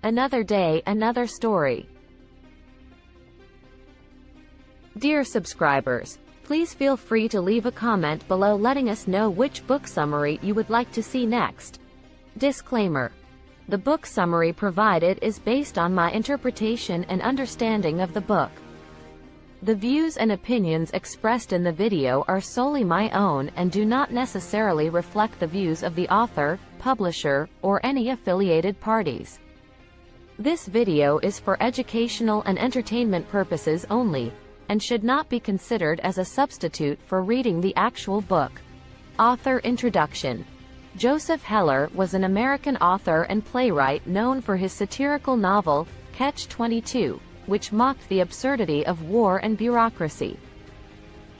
Another day, another story. Dear subscribers, please feel free to leave a comment below letting us know which book summary you would like to see next. Disclaimer: the book summary provided is based on my interpretation and understanding of the book. The views and opinions expressed in the video are solely my own and do not necessarily reflect the views of the author, publisher, or any affiliated parties. This video is for educational and entertainment purposes only, and should not be considered as a substitute for reading the actual book. Author introduction. Joseph Heller was an American author and playwright known for his satirical novel, Catch-22, which mocked the absurdity of war and bureaucracy.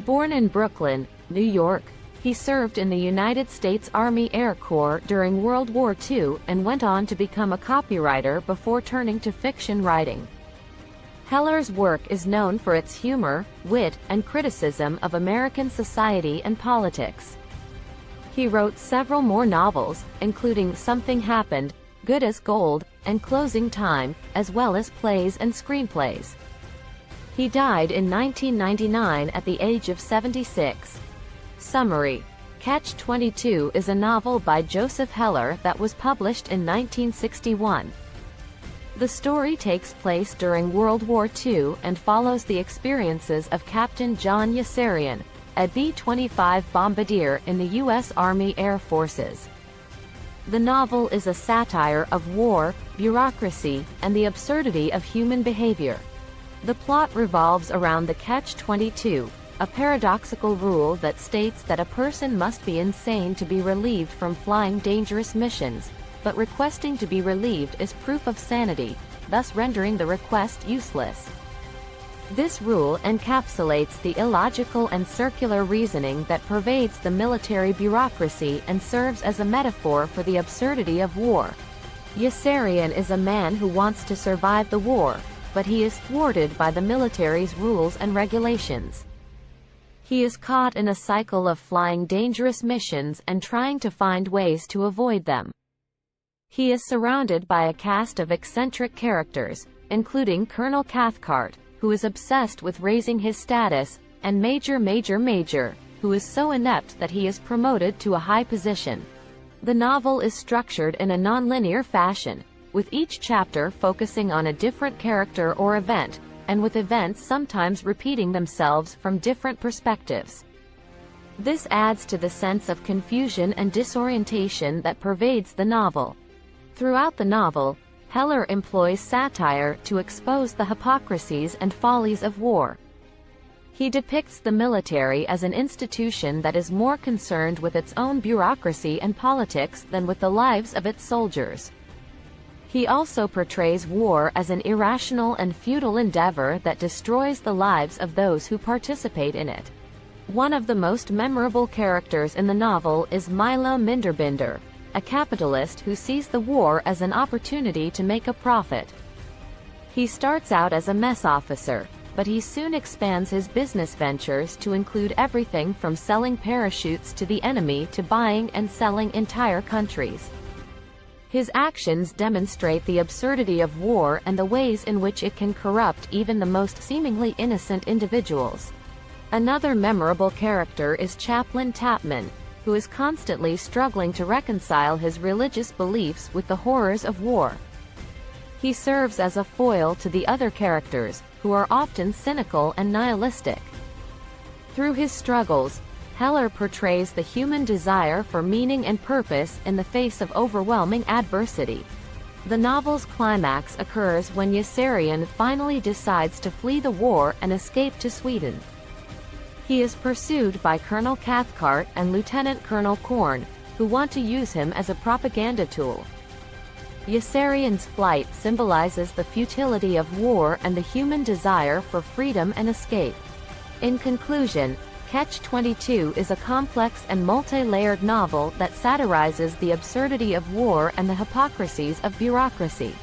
Born in Brooklyn, New York, he served in the United States Army Air Corps during World War II and went on to become a copywriter before turning to fiction writing. Heller's work is known for its humor, wit, and criticism of American society and politics. He wrote several more novels, including Something Happened, Good as Gold, and Closing Time, as well as plays and screenplays. He died in 1999 at the age of 76. Summary: Catch-22 is a novel by Joseph Heller that was published in 1961. The story takes place during World War II and follows the experiences of Captain John Yossarian, a B-25 bombardier in the U.S. Army Air Forces. The novel is a satire of war, bureaucracy, and the absurdity of human behavior. The plot revolves around the Catch-22, a paradoxical rule that states that a person must be insane to be relieved from flying dangerous missions, but requesting to be relieved is proof of sanity, thus rendering the request useless. This rule encapsulates the illogical and circular reasoning that pervades the military bureaucracy and serves as a metaphor for the absurdity of war. Yossarian is a man who wants to survive the war, but he is thwarted by the military's rules and regulations. He is caught in a cycle of flying dangerous missions and trying to find ways to avoid them. He is surrounded by a cast of eccentric characters, including Colonel Cathcart, who is obsessed with raising his status, and Major, who is so inept that he is promoted to a high position. The novel is structured in a nonlinear fashion, with each chapter focusing on a different character or event, and with events sometimes repeating themselves from different perspectives. This adds to the sense of confusion and disorientation that pervades the novel. Throughout the novel, Heller employs satire to expose the hypocrisies and follies of war. He depicts the military as an institution that is more concerned with its own bureaucracy and politics than with the lives of its soldiers. He also portrays war as an irrational and futile endeavor that destroys the lives of those who participate in it. One of the most memorable characters in the novel is Milo Minderbinder, a capitalist who sees the war as an opportunity to make a profit. He starts out as a mess officer, but he soon expands his business ventures to include everything from selling parachutes to the enemy to buying and selling entire countries. His actions demonstrate the absurdity of war and the ways in which it can corrupt even the most seemingly innocent individuals. Another memorable character is Chaplain Tapman, who is constantly struggling to reconcile his religious beliefs with the horrors of war. He serves as a foil to the other characters, who are often cynical and nihilistic. Through his struggles, Heller portrays the human desire for meaning and purpose in the face of overwhelming adversity. The novel's climax occurs when Yossarian finally decides to flee the war and escape to Sweden. He is pursued by Colonel Cathcart and Lieutenant Colonel Korn, who want to use him as a propaganda tool. Yossarian's flight symbolizes the futility of war and the human desire for freedom and escape. In conclusion, Catch-22 is a complex and multi-layered novel that satirizes the absurdity of war and the hypocrisies of bureaucracy.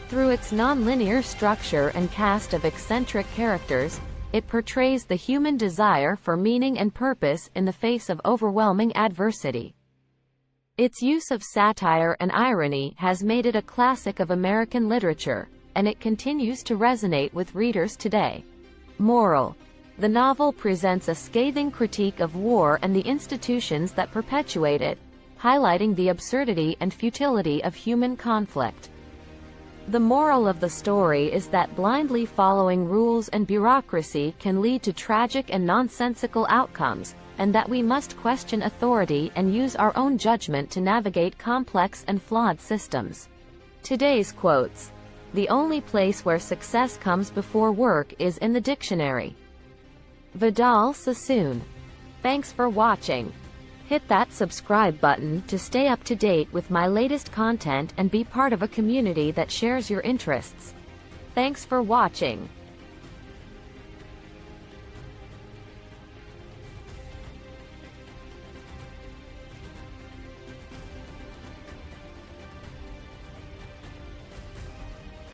Through its non-linear structure and cast of eccentric characters, it portrays the human desire for meaning and purpose in the face of overwhelming adversity. Its use of satire and irony has made it a classic of American literature, and it continues to resonate with readers today. Moral: the novel presents a scathing critique of war and the institutions that perpetuate it, highlighting the absurdity and futility of human conflict. The moral of the story is that blindly following rules and bureaucracy can lead to tragic and nonsensical outcomes, and that we must question authority and use our own judgment to navigate complex and flawed systems. Today's quotes: the only place where success comes before work is in the dictionary. Vidal Sassoon. Thanks for watching. Hit that subscribe button to stay up to date with my latest content and be part of a community that shares your interests. Thanks for watching.